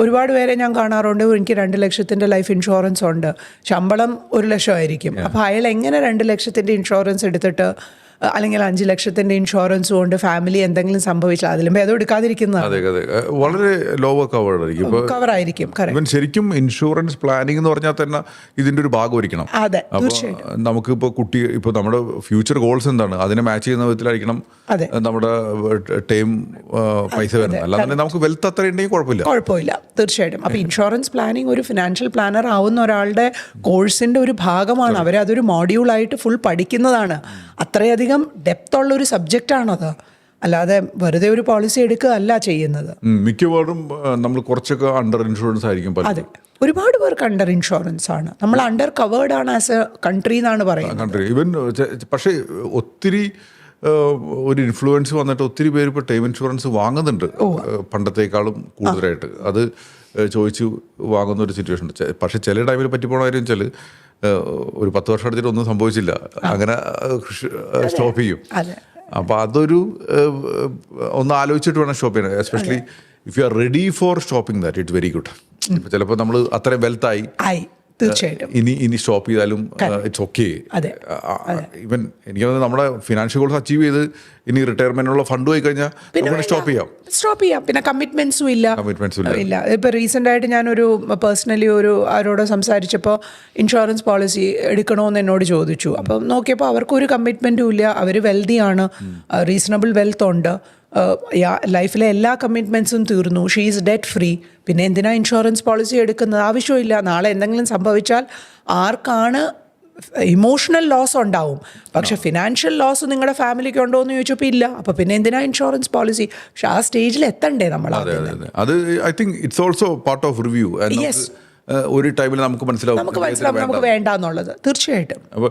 ഒരുപാട് പേരെ ഞാൻ കാണാറുണ്ട്, എനിക്ക് 2 ലക്ഷത്തിൻ്റെ ലൈഫ് ഇൻഷുറൻസ് ഉണ്ട്, ശമ്പളം 1 ലക്ഷമായിരിക്കും. അപ്പോൾ അയാൾ എങ്ങനെ 2 ലക്ഷത്തിൻ്റെ ഇൻഷുറൻസ് എടുത്തിട്ട് അല്ലെങ്കിൽ 5 ലക്ഷത്തിൻ്റെ ഇൻഷുറൻസ് കൊണ്ട് ഫാമിലി എന്തെങ്കിലും സംഭവിച്ചാൽ അതിലും ഭേദം എടുക്കാതിരിക്കുന്നതാണ്. വളരെ ലോവർ കവേർഡ് ആയിരിക്കും, കവർ ആയിരിക്കും. ഇവൻ ശരിക്കും ഇൻഷുറൻസ് പ്ലാനിംഗ് എന്ന് പറഞ്ഞാൽ തന്നെ ഇതിൻ്റെ ഒരു ഭാഗമായിരിക്കണം. അതെ, തീർച്ചയായിട്ടും. നമുക്കിപ്പോൾ ഇപ്പോൾ നമ്മുടെ ഫ്യൂച്ചർ ഗോൾസ് എന്താണ്, അതിനെ മാച്ച് ചെയ്യുന്ന വിധത്തിലായിരിക്കണം നമ്മുടെ ടൈം പൈസ വരുന്നത്. അല്ലാതെ നമുക്ക് വെൽത്ത് അത്ര ഉണ്ടെങ്കിൽ കുഴപ്പമില്ല, തീർച്ചയായിട്ടും. അപ്പോൾ ഇൻഷുറൻസ് പ്ലാനിങ് ഒരു ഫിനാൻഷ്യൽ പ്ലാനർ ആവുന്ന ഒരാളുടെ കോഴ്സിൻ്റെ ഒരു ഭാഗമാണ്. അവരതൊരു മോഡ്യൂളായിട്ട് ഫുൾ പഠിക്കുന്നതാണ്. അത്രയധികം ഡെപ്ത് ഉള്ളൊരു സബ്ജക്റ്റാണത്. അല്ലാതെ വെറുതെ ഒരു പോളിസി എടുക്കുക അല്ല ചെയ്യുന്നത്. മിക്കവാറും നമ്മൾ കുറച്ചൊക്കെ അണ്ടർ ഇൻഷുറൻസ് ആയിരിക്കും. അതെ, ഒരുപാട് പേർക്ക് അണ്ടർ ഇൻഷുറൻസ് ആണ്. നമ്മൾ അണ്ടർ കവേർഡ് ആണ് ആസ് എ കൺട്രി എന്നാണ് പറയുന്നത്. ഈവൻ പക്ഷേ ഒത്തിരി ഒരു ഇൻഫ്ലുവൻസ് വന്നിട്ട് ഒത്തിരി പേര് ഇപ്പോൾ ടൈം ഇൻഷുറൻസ് വാങ്ങുന്നുണ്ട് പണ്ടത്തേക്കാളും കൂടുതലായിട്ട്. അത് ചോദിച്ചു വാങ്ങുന്ന ഒരു സിറ്റുവേഷൻ ഉണ്ട്. പക്ഷേ ചില ടൈമിൽ പറ്റിപ്പോണ കാര്യം വെച്ചാൽ ഒരു 10 വർഷം എടുത്തിട്ട് ഒന്നും സംഭവിച്ചില്ല, അങ്ങനെ സ്റ്റോപ്പ് ചെയ്യും. അപ്പോൾ അതൊരു ഒന്ന് ആലോചിച്ചിട്ട് വേണം സ്റ്റോപ്പ് ചെയ്യാൻ. Especially if you are ready for stopping that, it's very good. ഇപ്പോൾ ചിലപ്പോൾ നമ്മൾ അത്രയും വെൽത്തായി തീർച്ചയായിട്ടും ഇനി സ്റ്റോപ്പ് ചെയ്താലും ഇറ്റ്സ് ഓക്കെ. ഈവൻ എനിക്ക് തോന്നുന്നത് നമ്മുടെ ഫിനാൻഷ്യൽ ഗോൾസ് അച്ചീവ് ചെയ്ത് ഇനി റിട്ടയർമെന്റിനുള്ള ഫണ്ട് പോയി കഴിഞ്ഞാൽ സ്റ്റോപ്പ് ചെയ്യാം. പിന്നെ കമ്മിറ്റ്മെന്റ്സും ഇല്ല. ഇപ്പൊ റീസെന്റ് ആയിട്ട് ഞാനൊരു പേഴ്സണലി അവരോട് സംസാരിച്ചപ്പോൾ ഇൻഷുറൻസ് പോളിസി എടുക്കണമെന്ന് എന്നോട് ചോദിച്ചു. അപ്പം നോക്കിയപ്പോൾ അവർക്കൊരു കമ്മിറ്റ്മെന്റും ഇല്ല. അവർ വെൽതിയാണ്, റീസണബിൾ വെൽത്ത് ഉണ്ട്, ലൈഫിലെ എല്ലാ കമ്മിറ്റ്മെൻറ്റ്സും തീർന്നു, ഷീ ഈസ് ഡെറ്റ് ഫ്രീ. പിന്നെ എന്തിനാ ഇൻഷുറൻസ് പോളിസി എടുക്കുന്നത്? ആവശ്യമില്ല. നാളെ എന്തെങ്കിലും സംഭവിച്ചാൽ ആർക്കാണ് ഇമോഷണൽ ലോസ് ഉണ്ടാവും, പക്ഷെ ഫിനാൻഷ്യൽ ലോസ് നിങ്ങളുടെ ഫാമിലിക്ക് ഉണ്ടോ എന്ന് ചോദിച്ചപ്പോൾ ഇല്ല. അപ്പോൾ പിന്നെ എന്തിനാ ഇൻഷുറൻസ് പോളിസി? പക്ഷെ ആ സ്റ്റേജിൽ എത്തണ്ടേ നമ്മൾ? അത് I think it's also part of review. ഒരു ടൈമിൽ നമുക്ക് മനസ്സിലാവും നമുക്ക് വേണ്ട എന്നുള്ളത്. തീർച്ചയായിട്ടും. അപ്പോൾ